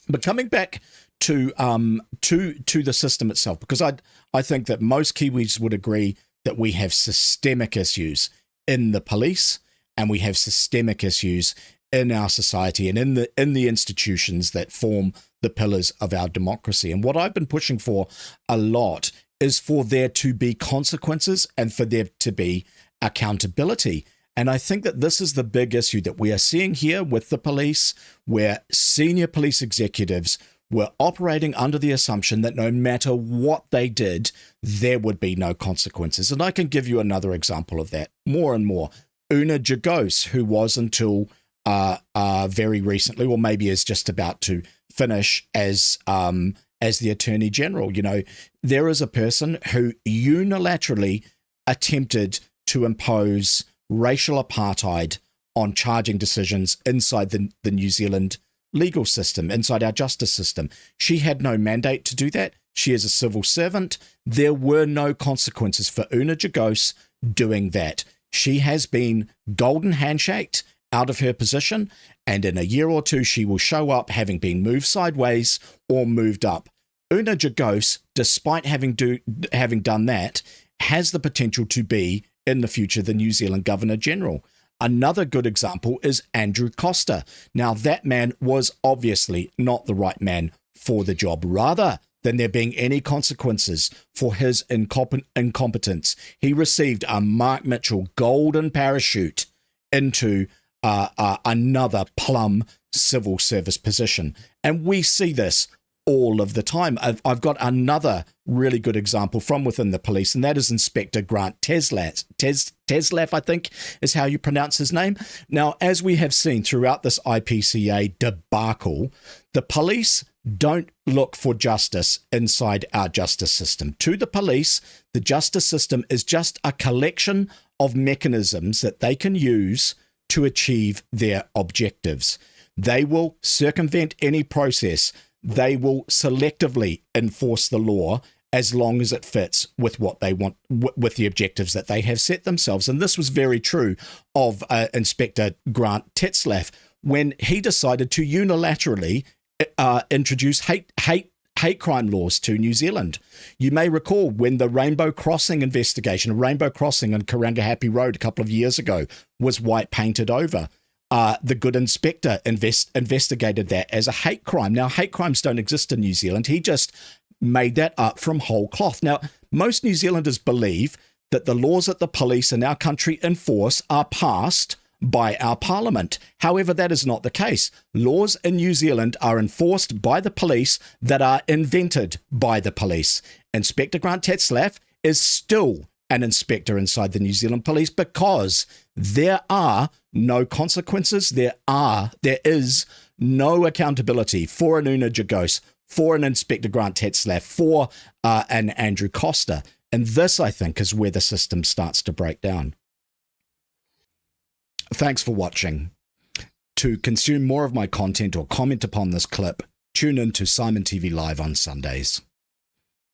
But coming back to the system itself, because I think that most Kiwis would agree that we have systemic issues in the police, and we have systemic issues in our society and in the institutions that form the pillars of our democracy. And what I've been pushing for a lot is for there to be consequences and for there to be accountability. And I think that this is the big issue that we are seeing here with the police, where senior police executives were operating under the assumption that no matter what they did, there would be no consequences. And I can give you another example of that more and more. Una Jagos, who was until very recently, or maybe is just about to finish as the Attorney General. You know, there is a person who unilaterally attempted to impose racial apartheid on charging decisions inside the New Zealand legal system, inside our justice system. She had no mandate to do that. She is a civil servant. There were no consequences for Una Jagos doing that. She has been golden handshaked out of her position, and in a year or two she will show up having been moved sideways or moved up. Una Jagos, despite having done that, has the potential to be in the future the New Zealand Governor General. Another good example is Andrew Costa. Now, that man was obviously not the right man for the job. Rather than there being any consequences for his incompetence, he received a Mark Mitchell golden parachute into another plum civil service position. And we see this all of the time. I've got another really good example from within the police, and that is Inspector Grant Tetzlaff, I think is how you pronounce his name. Now, as we have seen throughout this IPCA debacle, the police don't look for justice inside our justice system. To the police, the justice system is just a collection of mechanisms that they can use to achieve their objectives. They will circumvent any process. They will selectively enforce the law as long as it fits with what they want, with the objectives that they have set themselves. And this was very true of Inspector Grant Tetzlaff when he decided to unilaterally introduce hate crime laws to New Zealand. You may recall when the Rainbow Crossing investigation, Rainbow Crossing on Karangahape Road a couple of years ago, was white painted over. The good inspector investigated that as a hate crime. Now, hate crimes don't exist in New Zealand. He just made that up from whole cloth. Now, most New Zealanders believe that the laws that the police in our country enforce are passed by our parliament. However, that is not the case. Laws in New Zealand are enforced by the police that are invented by the police. Inspector Grant Tetzlaff is still an inspector inside the New Zealand Police because there are no consequences. There is no accountability for an Una Jagos, for an Inspector Grant Tetzlaff, for an Andrew Costa. And this, I think, is where the system starts to break down. Thanks for watching. To consume more of my content or comment upon this clip, tune in to SimonTV Live on Sundays.